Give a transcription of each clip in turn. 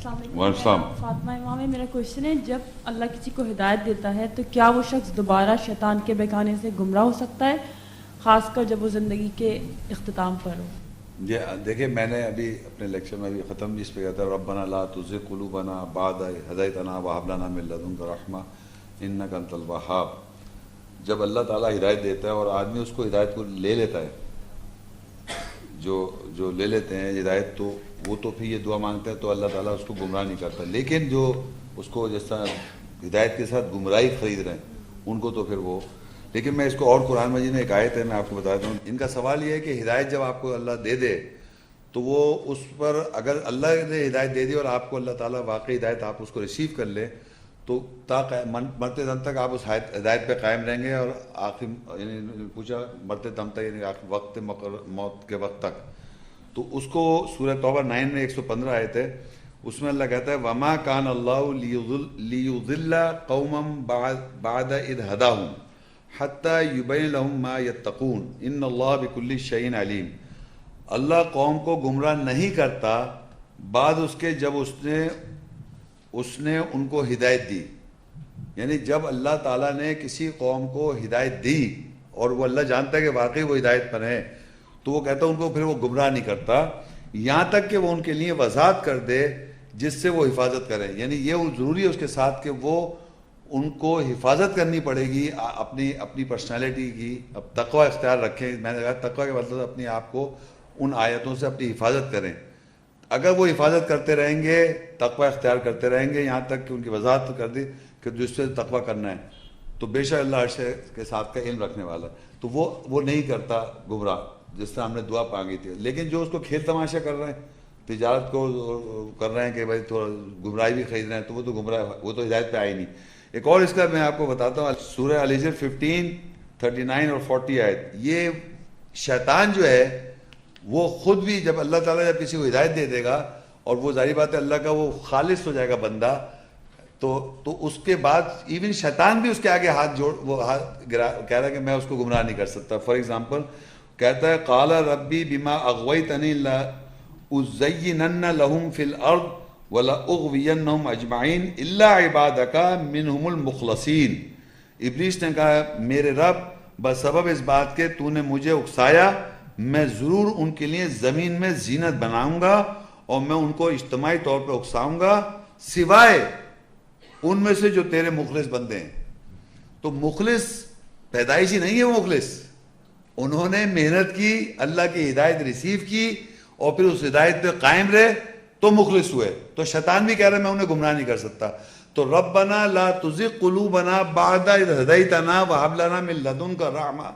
السلام علیکم. وعلیکم. فاطمہ امام ہے. میرا کوشچن ہے, جب اللہ کسی کو ہدایت دیتا ہے تو کیا وہ شخص دوبارہ شیطان کے بہکانے سے گمراہ ہو سکتا ہے, خاص کر جب وہ زندگی کے اختتام پر ہو؟ دیکھیں, میں نے ابھی اپنے لیکچر میں بھی ختم بھی اس پہ کہتا ہے, ربنا لا تزغ قلوبنا بعد إذ هديتنا وهب لنا من لدنك رحمة إنك أنت الوهاب. جب اللہ تعالیٰ ہدایت دیتا ہے اور آدمی اس کو ہدایت کو لے لیتا ہے, جو لے لیتے ہیں ہدایت, تو وہ تو پھر یہ دعا مانگتا ہے تو اللہ تعالیٰ اس کو گمراہ نہیں کرتا. لیکن جو اس کو جس طرح ہدایت کے ساتھ گمراہی خرید رہے ہیں ان کو تو پھر وہ. لیکن میں اس کو, اور قرآن مجید میں ایک آیت ہے, میں آپ کو بتاتا ہوں. ان کا سوال یہ ہے کہ ہدایت جب آپ کو اللہ دے دے تو وہ اس پر, اگر اللہ نے ہدایت دے دی اور آپ کو اللہ تعالیٰ واقعی ہدایت آپ اس کو ریسیو کر لے تو مرتے دم تک آپ اس ہدایت پہ قائم رہیں گے, اور آخر یعنی پوچھا مرتے دم تک یعنی وقت موت کے وقت تک. تو اس کو سورہ توبہ 9 میں 115 آیت ہے, اس میں اللہ کہتا ہے وما کان اللہ لیضل قوما بعد اذ ہداہم حتی یبین لہم ما یتقون ان اللہ بکل شیء علیم. اللہ قوم کو گمراہ نہیں کرتا بعد اس کے جب اس نے ان کو ہدایت دی. یعنی جب اللہ تعالیٰ نے کسی قوم کو ہدایت دی اور وہ اللہ جانتا ہے کہ واقعی وہ ہدایت پر ہیں, تو وہ کہتا ہے ان کو پھر وہ گمراہ نہیں کرتا یہاں تک کہ وہ ان کے لیے وضاحت کر دے جس سے وہ حفاظت کریں. یعنی یہ ضروری ہے اس کے ساتھ کہ وہ ان کو حفاظت کرنی پڑے گی اپنی پرسنالٹی کی. اب تقوی اختیار رکھیں, میں نے کہا تقوی کے مطلب اپنے آپ کو ان آیتوں سے اپنی حفاظت کریں. اگر وہ حفاظت کرتے رہیں گے, تقوی اختیار کرتے رہیں گے یہاں تک کہ ان کی وضاحت کر دی کہ جس سے تقوی کرنا ہے, تو بے شک اللہ عرش کے ساتھ کا علم رکھنے والا, تو وہ نہیں کرتا گمراہ, جس طرح ہم نے دعا مانگی تھی. لیکن جو اس کو کھیل تماشا کر رہے ہیں, تجارت کو کر رہے ہیں کہ بھائی تھوڑا گمراہی بھی خرید رہے ہیں, تو وہ تو گمراہ, وہ تو ہدایت پہ آئی نہیں. ایک اور اس کا میں آپ کو بتاتا ہوں, سورہ الحجر 15:39 اور 40 آیت. یہ شیطان جو ہے وہ خود بھی, جب اللہ تعالیٰ جب کسی کو ہدایت دے دے گا اور وہ ظاہری بات ہے اللہ کا وہ خالص ہو جائے گا بندہ, تو اس کے بعد ایون شیطان بھی اس کے آگے ہاتھ جوڑ, وہ ہاتھ گرا, کہہ رہا ہے کہ میں اس کو گمراہ نہیں کر سکتا. فار ایگزامپل کہتا ہے قال ربی بما اغویتنی لأزینن لہم فی الارض وَلَأُغْوِيَنَّهُمْ أَجْمَعِينَ إِلَّا عِبَادَكَ مِنْهُمُ الْمُخْلَصِينَ. ابلیس نے کہا میرے رب بسبب اس بات کے تو نے مجھے اکسایا, میں ضرور ان کے لیے زمین میں زینت بناؤں گا اور میں ان کو اجتماعی طور پہ اکساؤں گا سوائے ان میں سے جو تیرے مخلص بندے ہیں. تو مخلص پیدائشی نہیں ہے, وہ مخلص انہوں نے محنت کی, اللہ کی ہدایت ریسیو کی اور پھر اس ہدایت پہ قائم رہے تو مخلص ہوئے. تو شیطان بھی کہہ رہا ہے میں انہیں گمراہ نہیں کر سکتا. تو ربنا لا تزغ قلوبنا بعد اذ ہدیتنا وہب لنا من لدنک رحمہ,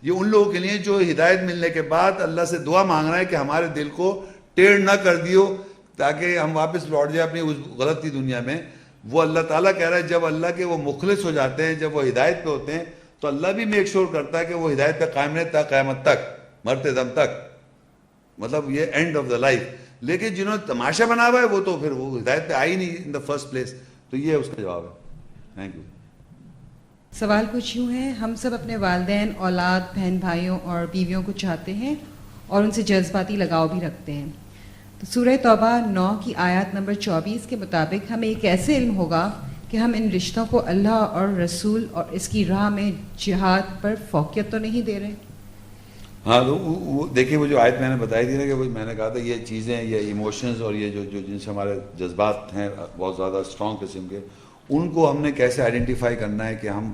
یہ ان لوگوں کے لیے جو ہدایت ملنے کے بعد اللہ سے دعا مانگ رہا ہے کہ ہمارے دل کو ٹیڑھ نہ کر دیو تاکہ ہم واپس لوٹ جائیں اپنی اس غلطی دنیا میں. وہ اللہ تعالیٰ کہہ رہا ہے جب اللہ کے وہ مخلص ہو جاتے ہیں, جب وہ ہدایت پہ ہوتے ہیں, تو اللہ بھی میک شور کرتا ہے کہ وہ ہدایت پہ قائم رہے تا قیامت تک, مرتے دم تک, مطلب یہ اینڈ آف دا لائف. لیکن جنہوں نے تماشا بنا ہوا ہے وہ تو پھر وہ ہدایت پہ آئی نہیں ان دا فرسٹ پلیس. تو یہ اس کا جواب ہے. Thank you. سوال کچھ یوں ہے, ہم سب اپنے والدین, اولاد, بہن بھائیوں اور بیویوں کو چاہتے ہیں اور ان سے جذباتی لگاؤ بھی رکھتے ہیں. تو سورہ توبہ 9 کی آیت نمبر 24 کے مطابق ہمیں یہ کیسے علم ہوگا کہ ہم ان رشتوں کو اللہ اور رسول اور اس کی راہ میں جہاد پر فوقیت تو نہیں دے رہے؟ ہاں, وہ دیکھیے وہ جو آیت میں نے بتائی تھی نا کہ میں نے کہا تھا یہ چیزیں, یہ ایموشنز اور یہ جو جن سے ہمارے جذبات ہیں بہت زیادہ اسٹرانگ قسم کے, ان کو ہم نے کیسے آئیڈینٹیفائی کرنا ہے کہ ہم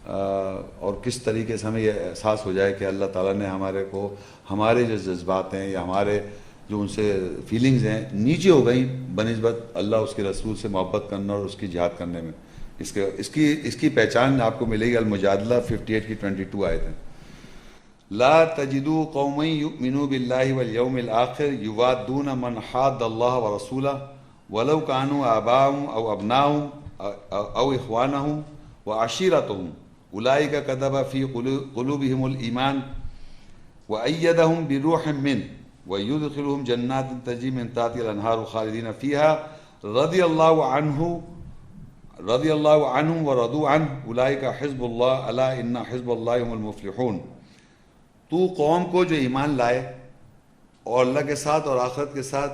اور کس طریقے سے ہمیں یہ احساس ہو جائے کہ اللہ تعالیٰ نے ہمارے کو, ہمارے جو جذبات ہیں یا ہمارے جو ان سے فیلنگز ہیں نیچے ہو گئیں بنسبت اللہ اس کے رسول سے محبت کرنا اور اس کی جہاد کرنے میں. اس کی پہچان آپ کو ملے گی. المجادلہ 58 کی 22 آیت ہے. لا تجدوا قوما يؤمنون بالله واليوم الآخر يوادون من حاد الله ورسوله ولو كانوا آباءهم أو أبناءهم أو إخوانهم وعشيرتهم أولئك كتب في قلوبهم الإيمان وأيدهم بروح منه ويدخلهم جنات تجري من تحتها الأنهار خالدين فيها رضي الله عنهم ورضوا عنه أولئك حزب الله ألا إن حزب الله هم المفلحون. تو قوم کو جو ایمان لائے اور اللہ کے ساتھ اور آخرت کے ساتھ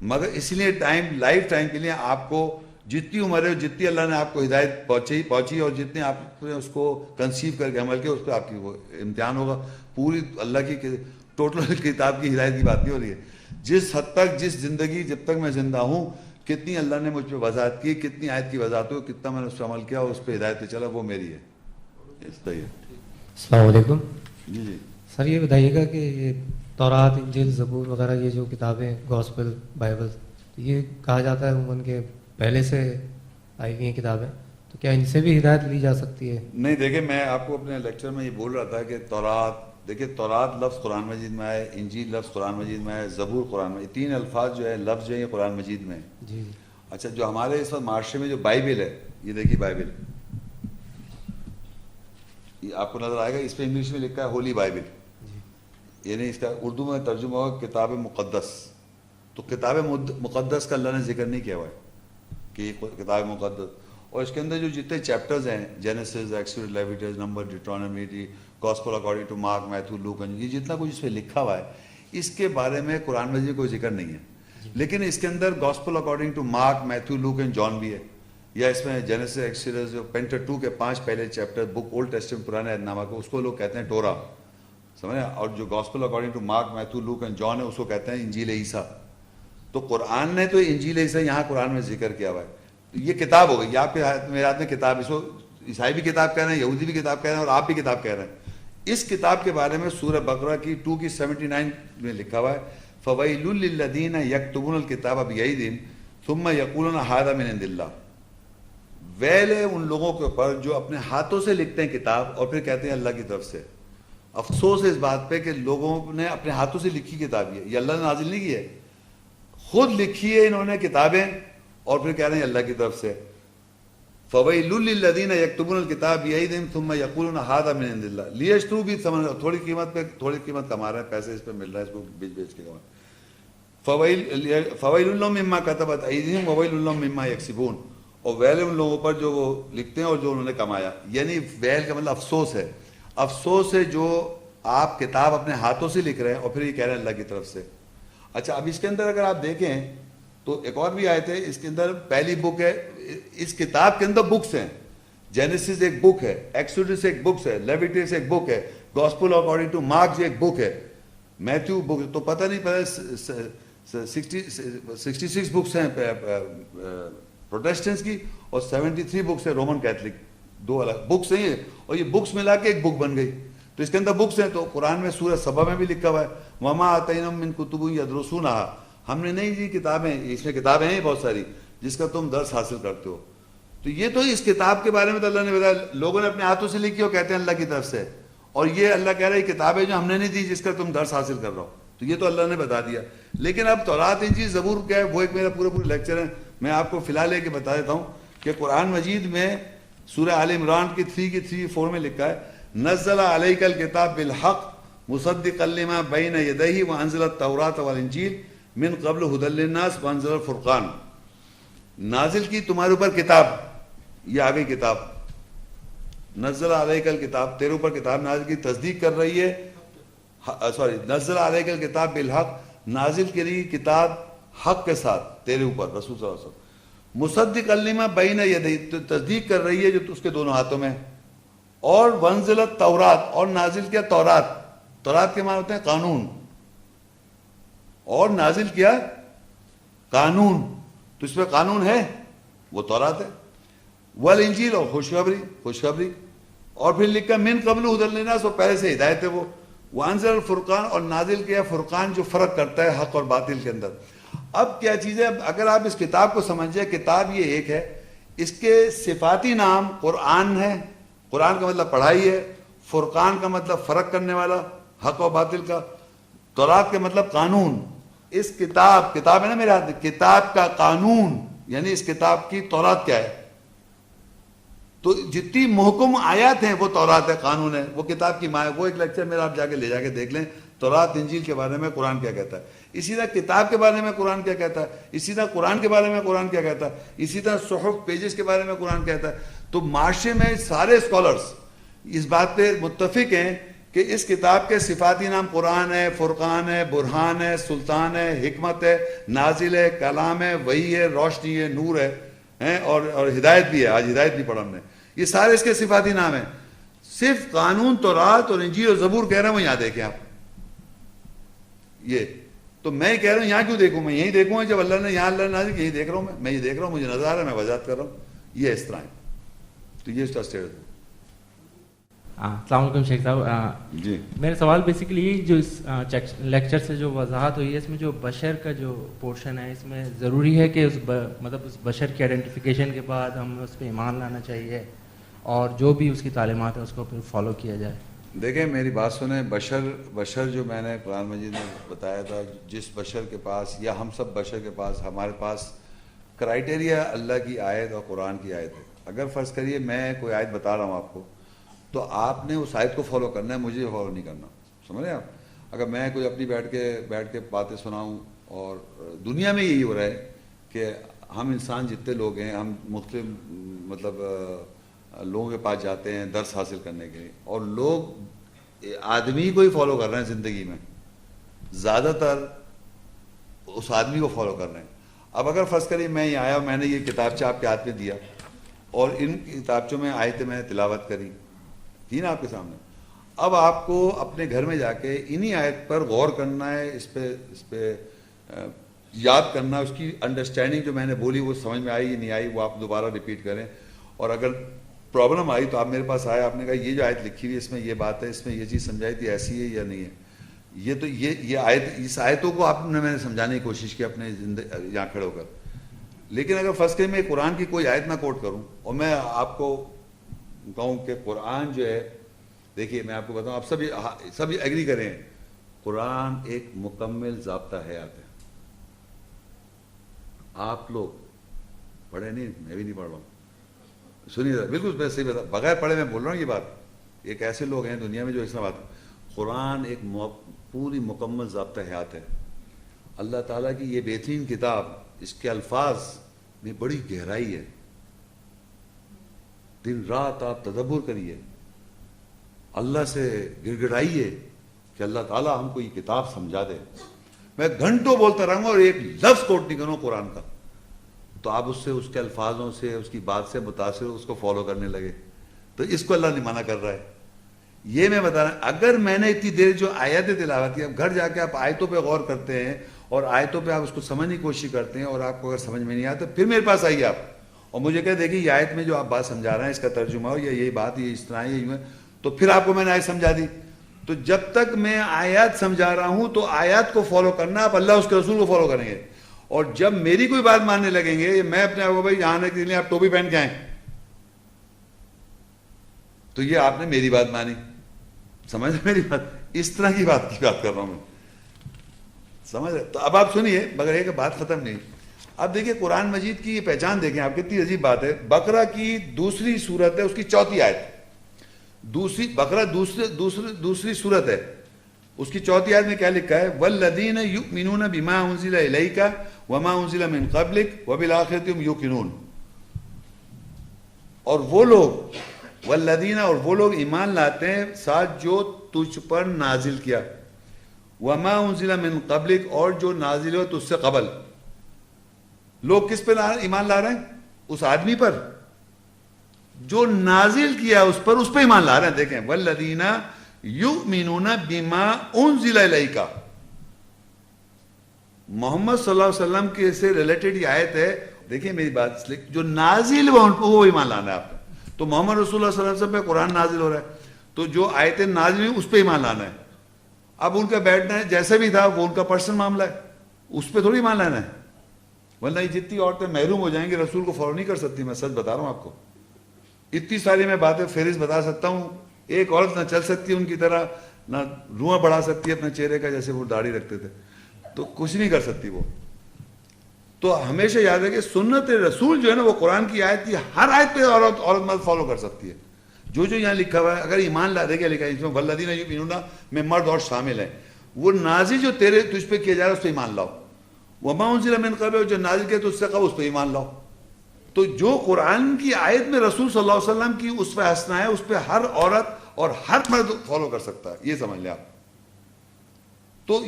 مگر اس لیے لائف ٹائم کے لیے آپ کو جتنی عمر ہے جتنی اللہ نے آپ کو ہدایت پہنچی اور جتنے آپ نے اس کو کنسیو کر کے عمل کیا اس پہ آپ کی وہ امتحان ہوگا. پوری اللہ کی ٹوٹل کتاب کی ہدایت کی بات نہیں ہو رہی ہے. جس حد تک جس زندگی جب تک میں زندہ ہوں کتنی اللہ نے مجھ پہ وضاحت کی, کتنی آیت کی وضاحت ہوئی, کتنا میں نے اس پہ عمل کیا اور اس پہ ہدایت پہ چلا, وہ میری ہے. السلام علیکم. جی جی سر یہ بتائیے گا کہ یہ تورات, انجیل, زبور وغیرہ یہ جو کتابیں, گاسپل, بائبل, یہ کہا جاتا ہے عموماً کہ پہلے سے آئی ہوئی ہیں کتابیں, تو کیا ان سے بھی ہدایت لی جا سکتی ہے؟ نہیں, دیکھیں میں آپ کو اپنے لیکچر میں یہ بول رہا تھا کہ تورات, دیکھیں تورات لفظ قرآن مجید میں آئے, انجیل لفظ قرآن مجید میں آئے, زبور قرآن میں, 3 الفاظ جو ہے لفظ جو ہے یہ قرآن مجید میں ہے. جی. اچھا, جو ہمارے اس وقت معاشرے میں جو بائبل ہے, یہ دیکھیے بائبل, یہ آپ کو نظر آئے گا, اس پہ انگلش میں لکھا ہے ہولی بائبل, یعنی اس کا اردو میں ترجمہ ہوگا کتاب مقدس. تو کتاب مقدس کا اللہ نے ذکر نہیں کیا ہوا ہے کہ یہ کتاب مقدس, اور اس کے اندر جو جتنے چیپٹرز ہیں, Genesis, Exodus, Leviticus, number, Deuteronomy, gospel according to Mark, Matthew, Luke, یہ جتنا کچھ اس پہ لکھا ہوا ہے اس کے بارے میں قرآن مجید میں کوئی ذکر نہیں ہے. لیکن اس کے اندر gospel according to Mark, Matthew, Luke and John بھی ہے, یا اس میں جینیسس, ایکسوڈس, جو پینٹاٹو کے 5 پہلے چیپٹر, بک اولڈ ٹیسٹمنٹ پرانے عہد نامہ کو, اس کو لوگ کہتے ہیں ٹورا, سمجھے, اور جو gospel according to Mark, Matthew, Luke and John ہے اس کو کہتے ہیں انجیل عیسیٰ. تو قرآن نے تو انجیل عیسیٰ یہاں قرآن میں ذکر کیا ہوا ہے. یہ کتاب ہو گئی, آپ کے میرے ہاتھ میں کتاب, اس کو عیسائی بھی کتاب کہہ رہے ہیں, یہودی بھی کتاب کہہ رہے ہیں, اور آپ بھی کتاب کہہ رہے ہیں. اس کتاب کے بارے میں سورہ بقرہ کی 2 کی 79 میں لکھا ہوا ہے, فَوَيْلٌ لِّلَّذِينَ يَكْتُبُونَ الْكِتَابَ بِأَيْدِيهِمْ ثُمَّ يَقُولُونَ هَٰذَا مِنْ عِندِ اللَّهِ. ویل ہے ان لوگوں کے اوپر جو اپنے ہاتھوں سے لکھتے ہیں کتاب اور پھر کہتے ہیں اللہ کی طرف سے. افسوس ہے اس بات پہ کہ لوگوں نے اپنے ہاتھوں سے لکھی کتاب یہ اللہ نے نازل نہیں کی ہے, خود لکھی ہے انہوں نے کتابیں اور پھر کہہ رہے ہیں اللہ کی طرف سے. فَوَيْلٌ لِّلَّذِينَ يَكْتُبُونَ الْكِتَابَ بِأَيْدِيهِمْ ثُمَّ يَقُولُونَ هَٰذَا مِنْ عِندِ اللَّهِ لِيَشْتَرُوا بِهِ ثَمَنًا, تھوڑی قیمت پہ تھوڑی قیمت کما رہے ہیں, پیسے اس پہ مل رہا ہے, اس کو بیچ کے کما. فَوَيْلٌ لَّهُم مِّمَّا كَتَبَتْ أَيْدِيهِمْ وَوَيْلٌ لَّهُم مِّمَّا يَكْسِبُونَ. اور ویل ان لوگوں پر جو وہ لکھتے ہیں اور جو انہوں نے کمایا, یعنی ویل کا مطلب افسوس ہے. افسوس ہے جو آپ کتاب اپنے ہاتھوں سے لکھ رہے ہیں اور پھر یہ کہہ رہے ہیں اللہ کی طرف سے. اچھا, اب اس کے اندر اگر آپ دیکھیں تو ایک اور بھی آیت ہے, اس کے اندر پہلی بک ہے, اس کتاب کے اندر بکس ہیں, جینیسس ایک بک ہے, ایکسوڈس ایک بکس ہے, لیویٹس ایک بک ہے, گاسپل اکارڈنگ ٹو مارک ایک بک ہے, میتھیو بک, تو پتہ نہیں پتہ 66 بکس ہیں پروٹیسٹنٹس کی اور 73 بکس ہیں رومن کیتھلک, 2 الگ بکس ہیں یہ, اور یہ بکس ملا کے ایک بک بن گئی. تو اس کے اندر بکس ہیں. تو قرآن میں سورہ سبا میں بھی لکھا ہوا ہے وَمَا آتَيْنَاهُم مِّن كُتُبٍ يَدْرُسُونَهَا, ہم نے نہیں دی کتابیں, اس میں کتابیں ہیں بہت ساری جس کا تم درس حاصل کرتے ہو. تو یہ تو اس کتاب کے بارے میں تو اللہ نے بتایا, لوگوں نے اپنے ہاتھوں سے لکھی اور کہتے ہیں اللہ کی طرف سے, اور یہ اللہ کہہ رہا ہے کتابیں جو ہم نے نہیں دی جس کا تم درس حاصل کر رہا ہو. تو یہ تو اللہ نے بتا دیا. لیکن اب تورات, انجیل, زبور کیا ہے, وہ ایک میرا پورے لیکچر ہے, میں آپ کو فی الحال لے کے بتا دیتا ہوں کہ قرآن مجید میں سورہ آل عمران کی 3:4 میں لکھا ہے نزل علیک الکتاب بالحق مصدقا لما بین یدیہ وانزل التوراۃ والانجیل من قبل ھدی للناس وانزل الفرقان. نازل کی تمہارے اوپر کتاب, یہ آ گئی کتاب, نزل علیک الکتاب, تیرے اوپر کتاب نازل کی, تصدیق کر رہی ہے, نزل علیک الکتاب بالحق, نازل کی رہی کتاب حق کے ساتھ تیرے اوپر, رسول صلی اللہ علیہ وسلم, مصدق لما بین یدیہ, تصدیق کر رہی ہے جو اس کے دونوں ہاتھوں میں, اور وانزل التورات, اور نازل کیا تورات, تورات کے معنی ہوتے ہیں قانون, اور نازل کیا قانون, تو اس میں قانون ہے وہ تورات ہے, والانجیل, اور خوشخبری, اور پھر لکھا من قبل ھدی للناس, اور پہلے سے ہدایت ہے وہ, وانزل الفرقان, اور نازل کیا فرقان جو فرق کرتا ہے حق اور باطل کے اندر. اب کیا چیز ہے, اگر آپ اس کتاب کو سمجھیں, کتاب یہ ایک ہے, اس کے صفاتی نام قرآن ہے, قرآن کا مطلب پڑھائی ہے, فرقان کا مطلب فرق کرنے والا حق و باطل کا, تورات کا مطلب قانون. اس کتاب ہے نا میرے ہاتھ, کتاب کا قانون, یعنی اس کتاب کی تورات کیا ہے, تو جتنی محکم آیات ہیں وہ تورات ہے, قانون ہے, وہ کتاب کی ماں ہے. وہ ایک لیکچر میرا آپ جا کے لے جا کے دیکھ لیں, تورات انجیل کے بارے میں قرآن کیا کہتا ہے, اسی طرح کتاب کے بارے میں قرآن کیا کہتا ہے, اسی طرح قرآن کے بارے میں قرآن کیا کہتا ہے, اسی طرح صحف پیجز کے بارے میں قرآن کہتا ہے. تو معاشرے میں سارے اسکالرز اس بات پہ متفق ہیں کہ اس کتاب کے صفاتی نام قرآن ہے، فرقان ہے، برہان ہے، سلطان ہے، حکمت ہے، نازل ہے، کلام ہے، وحی ہے، روشنی ہے، نور ہے اور ہدایت بھی ہے. آج ہدایت بھی پڑھا ہم نے. یہ سارے اس کے صفاتی نام ہیں. صرف قانون، تورات اور انجیل اور زبور کہہ رہا ہوں یہاں دیکھیں آپ. یہ تو میں کہہ رہا ہوں یہاں کیوں دیکھوں؟ میں یہیں دیکھوں گا جب اللہ نے یہاں اللہ نے نازل، یہی دیکھ رہا ہوں میں یہ دیکھ رہا ہوں، مجھے نظر آ رہا ہے، میں وضاحت کر رہا ہوں. یہ اس طرح ہے. تو یہ اس کا اسٹیٹ ہے. السلام علیکم شیخ صاحب. جی میرا سوال بیسیکلی یہ جو اس لیکچر سے جو وضاحت ہوئی ہے اس میں جو بشر کا جو پورشن ہے اس میں ضروری ہے کہ مطلب اس بشر کی آئیڈینٹیفیکیشن کے بعد ہمیں اس پہ ایمان لانا چاہیے اور جو بھی اس کی تعلیمات ہیں اس کو پھر فالو کیا جائے. دیکھیں میری بات سنیں. بشر جو میں نے قرآن مجید میں بتایا تھا، جس بشر کے پاس یا ہم سب بشر کے پاس ہمارے پاس کرائٹیریا اللہ کی آیت اور قرآن کی آیت ہے. اگر فرض کریے میں کوئی آیت بتا رہا ہوں آپ کو تو آپ نے اس آیت کو فالو کرنا ہے، مجھے فالو نہیں کرنا. سمجھ رہے ہیں آپ؟ اگر میں کوئی اپنی بیٹھ کے باتیں سناؤں، اور دنیا میں یہی ہو رہا ہے کہ ہم انسان جتنے لوگ ہیں ہم مختلف مطلب لوگوں کے پاس جاتے ہیں درس حاصل کرنے کے لیے، اور لوگ آدمی کو ہی فالو کر رہے ہیں زندگی میں، زیادہ تر اس آدمی کو فالو کر رہے ہیں. اب اگر فرض کریے میں یہاں آیا، میں نے یہ کتابچہ آپ کے ہاتھ میں دیا اور ان کتابچوں میں آیتیں میں نے تلاوت کری تھی نا آپ کے سامنے. اب آپ کو اپنے گھر میں جا کے انہی آیت پر غور کرنا ہے، اس پہ یاد کرنا، اس کی انڈرسٹینڈنگ جو میں نے بولی وہ سمجھ میں آئی یا نہیں آئی وہ آپ دوبارہ ریپیٹ کریں. اور اگر پرابلم آئی تو آپ میرے پاس آئے، آپ نے کہا یہ جو آیت لکھی ہوئی ہے اس میں یہ بات ہے، اس میں یہ چیز سمجھائی تھی، ایسی ہے یا نہیں ہے. یہ تو یہ آیت، اس آیتوں کو آپ نے میں نے سمجھانے کی کوشش کی اپنے یہاں کھڑے ہو کر. لیکن اگر فرض کریں میں قرآن کی کوئی آیت نہ کوٹ کروں اور میں آپ کو کہوں کہ قرآن جو ہے، دیکھیے میں آپ کو بتاؤں، آپ سب ایگری کریں، قرآن ایک مکمل ضابطہ حیات ہے. آپ لوگ پڑھے نہیں، میں بھی نہیں پڑھ رہا ہوں، سنیے ذرا، بالکل میں صحیح بتا، بغیر پڑھے میں بول رہا ہوں یہ بات. ایک ایسے لوگ ہیں دنیا میں جو اس طرح بات، قرآن ایک پوری مکمل ضابطہ حیات ہے. اللہ تعالیٰ کی یہ بہترین کتاب، اس کے الفاظ میں بڑی گہرائی ہے. دن رات آپ تدبر کریے، اللہ سے گڑگڑائیے کہ اللہ تعالیٰ ہم کو یہ کتاب سمجھا دے. میں گھنٹوں بولتا رہوں گا اور ایک لفظ کوٹ نہیں کروں قرآن کا، تو آپ اس سے، اس کے الفاظوں سے، اس کی بات سے متاثر ہو، اس کو فالو کرنے لگے. تو اس کو اللہ نہیں منع کر رہا ہے. یہ میں بتا رہا ہوں، اگر میں نے اتنی دیر جو آیتیں تلاوت کی، اب گھر جا کے آپ آیتوں پہ غور کرتے ہیں اور آیتوں پہ آپ اس کو سمجھنے کی کوشش کرتے ہیں اور آپ کو اگر سمجھ میں نہیں آتا پھر میرے پاس آئیے آپ اور مجھے کہہ دیکھیے یہ آیت میں جو آپ بات سمجھا رہے ہیں اس کا ترجمہ ہو، یا یہی بات یہ اس طرح ہے، یہ تو پھر آپ کو میں نے آیت سمجھا دی. تو جب تک میں آیات سمجھا رہا ہوں تو آیات کو فالو کرنا، آپ اللہ اس کے رسول کو فالو کریں گے. اور جب میری کوئی بات ماننے لگیں گے، میں اپنے آپ کو بھائی یہاں آنے کے لیے آپ ٹوپی پہن کے آئیں، تو یہ آپ نے میری بات مانی. سمجھ میری بات؟ اس طرح کی بات کر رہا ہوں میں، سمجھ رہے؟ تو اب آپ سنیے، مگر ایک بات ختم نہیں. اب دیکھیے قرآن مجید کی یہ پہچان دیکھیں آپ، کتنی عجیب بات ہے. بقرہ کی دوسری سورت ہے، اس کی 4 آیت. بقرہ دوسری سورت ہے، اس کی 4 آیت میں کیا لکھا ہے؟ والذین یؤمنون بما انزل الیک وما انزل من قبلک وبالآخرۃ هم یوقنون. اور وہ لوگ، والذین، اور وہ لوگ ایمان لاتے ہیں ساتھ جو تجھ پر نازل کیا، وما انزل من قبلک، اور جو نازل ہو تجھ سے قبل. لوگ کس پہ ایمان لا رہے ہیں؟ اس آدمی پر جو نازل کیا، اس پر ایمان لا رہے ہیں. دیکھیں والذین یؤمنون بما انزل الیک، محمد صلی اللہ علیہ وسلم کے سے ریلیٹڈ یہ آیت ہے. دیکھیں میری بات، جو نازل ہوا ان کو وہ ایمان لانا ہے آپ نے. تو محمد رسول اللہ صلی اللہ علیہ وسلم پہ قرآن نازل ہو رہا ہے، تو جو آیتیں نازل ہوئی اس پہ ایمان لانا ہے. اب ان کا بیٹھنا ہے جیسے بھی تھا، وہ ان کا پرسنل معاملہ ہے، اس پہ تھوڑی ایمان لانا ہے. ورنہ جتنی عورتیں محروم ہو جائیں گی رسول کو فالو نہیں کر سکتی. میں سچ بتا رہا ہوں آپ کو، اتنی ساری میں باتیں فہرست بتا سکتا ہوں. ایک عورت نہ چل سکتی ان کی طرح، نہ روواں بڑھا سکتی ہے اپنے چہرے کا جیسے وہ داڑھی رکھتے تھے، تو کچھ نہیں کر سکتی وہ. تو ہمیشہ یاد ہے کہ سنت رسول جو ہے نا، وہ قرآن کی آیت کی ہر آیت پہ عورت مرد فالو کر سکتی ہے. جو یہاں لکھا ہوا ہے، اگر ایمان لا دے گا لکھا ہے اس میں والذین یؤمنون میں مرد اور شامل ہیں. وہ نازل جو تجھ پہ کیا جا رہا ہے اس پہ ایمان لاؤ. وما انزل من قبل، جو نازل کیا تجھ سے قبل اس پہ ایمان لاؤ. تو جو قرآن کی آیت میں رسول صلی اللہ علیہ وسلم کی اسوہ حسنہ ہے، اس پہ ہر عورت اور ہر مرد فالو کر سکتا ہے, یہ سمجھ لیں آپ. تو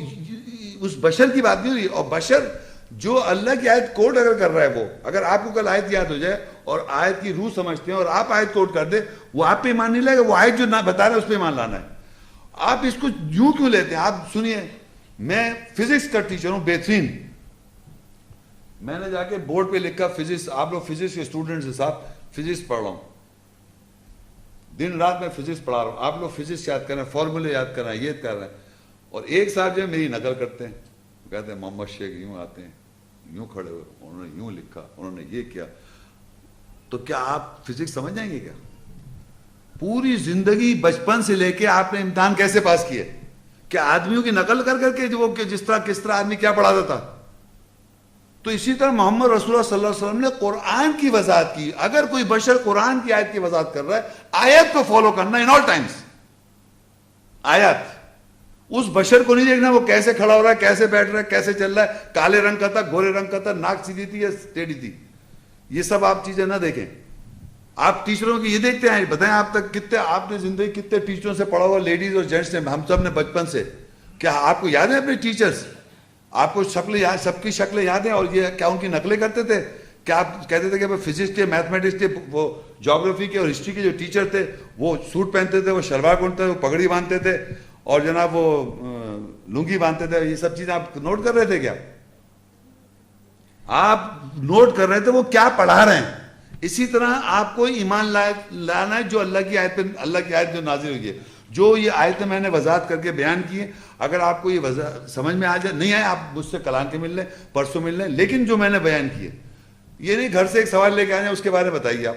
اس بشر کی بات نہیں ہو رہی. اور بشر جو اللہ کی آیت کوٹ اگر کر رہا ہے, وہ اگر آپ کو کل آیت یاد ہو جائے اور آیت کی روح سمجھتے ہیں اور آپ آیت کوٹ کر دیں, وہ آپ پہ ایمان نہیں لائے گا, وہ آیت جو بتا رہا ہے اس پہ ایمان لانا ہے. آپ اس کو یوں کیوں لیتے ہیں؟ آپ سنیے, میں فزکس کا ٹیچر ہوں بہترین, میں نے جا کے بورڈ پہ لکھا فزکس, آپ لوگ فزکس کے اسٹوڈنٹس ہیں صاحب, فزکس پڑھ رہا ہوں, دن رات میں فزکس پڑھا رہا ہوں, آپ لوگ فزکس یاد کر رہے ہیں, فارمولے یاد کر رہے ہیں, یہ کر رہے ہیں. اور ایک صاحب جو ہے میری نقل کرتے ہیں, کہتے ہیں محمد شیخ یوں آتے ہیں, یوں کھڑے ہوئے, انہوں نے یوں لکھا, انہوں نے یہ کیا. تو کیا آپ فزکس سمجھ جائیں گے کیا؟ پوری زندگی بچپن سے لے کے آپ نے امتحان کیسے پاس کیے؟ کیا آدمیوں کی نقل کر کر کے وہ جس طرح کس طرح آدمی کیا پڑھاتا تھا؟ تو اسی طرح محمد رسول اللہ صلی اللہ علیہ وسلم نے قرآن کی وضاحت کی. اگر کوئی بشر قرآن کی آیت کی وضاحت کر رہا ہے, آیت کو فالو کرنا ان آل ٹائمز. آیت, اس بشر کو نہیں دیکھنا وہ کیسے کھڑا ہو رہا ہے, کیسے بیٹھ رہا ہے, کیسے چل رہا ہے, کالے رنگ کا تھا, گورے رنگ کا تھا, ناک سیدھی تھی یا ٹیڑھی تھی, یہ سب آپ چیزیں نہ دیکھیں. آپ ٹیچروں کی یہ دیکھتے ہیں, بتائیں آپ تک کتنے, آپ نے زندگی کتنے ٹیچروں سے پڑھا ہوا, لیڈیز اور جینٹس نے, ہم سب نے بچپن سے. کیا آپ کو یاد ہے اپنے ٹیچرز؟ آپ کو شکلیں یاد, سب کی شکلیں یاد ہیں؟ اور یہ کیا ان کی نقلیں کرتے تھے؟ کیا آپ کہتے تھے کہ فزکس کے, میتھمیٹکس کے, وہ جغرافی کے اور ہسٹری کے جو ٹیچر تھے وہ سوٹ پہنتے تھے, وہ شلوار پہنتے تھے, وہ پگڑی باندھتے تھے, اور جناب وہ لنگی باندھتے تھے, یہ سب چیزیں آپ نوٹ کر رہے تھے کیا؟ آپ نوٹ کر رہے تھے وہ کیا پڑھا رہے ہیں. اسی طرح آپ کو ایمان لانا ہے جو اللہ کی آیت پہ, اللہ کی آیت جو نازل ہوئی ہے, جو یہ آیتیں میں نے وضاحت کر کے بیان کی ہیں. اگر آپ کو یہ سمجھ میں آ جائے, نہیں آئے آپ مجھ سے کلام کے مل لیں, پرسوں مل لیں, لیکن جو میں نے بیان کیے, یہ نہیں گھر سے ایک سوال لے کے آ جائیں اس کے بارے میں بتائیے آپ,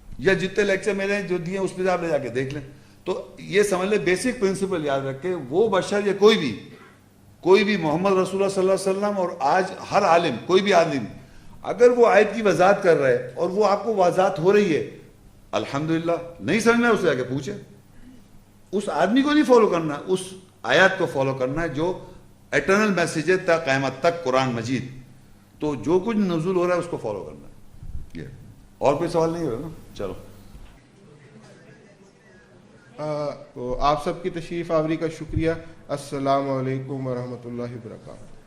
یا جتنے لیکچر میرے جو دیے اس پہ آپ لے جا کے دیکھ لیں. تو یہ سمجھ لیں, بیسک پرنسپل یاد رکھیں, وہ بشر یا کوئی بھی محمد رسول اللہ صلی اللہ علیہ وسلم اور آج ہر عالم, کوئی بھی عالم, اگر وہ آیت کی وضاحت کر رہا ہے اور وہ آپ کو وضاحت ہو رہی ہے, الحمدللہ. نہیں سمجھ میں, اس سے جا کے پوچھیں. اس آدمی کو نہیں فالو کرنا, اس آیات کو فالو کرنا ہے جو ایٹرنل میسیج ہے تا قیامت تک, قرآن مجید. تو جو کچھ نزول ہو رہا ہے اس کو فالو کرنا ہے. یہ اور کوئی سوال نہیں ہوگا نا؟ چلو. آپ سب کی تشریف آوری کا شکریہ. السلام علیکم ورحمۃ اللہ وبرکاتہ.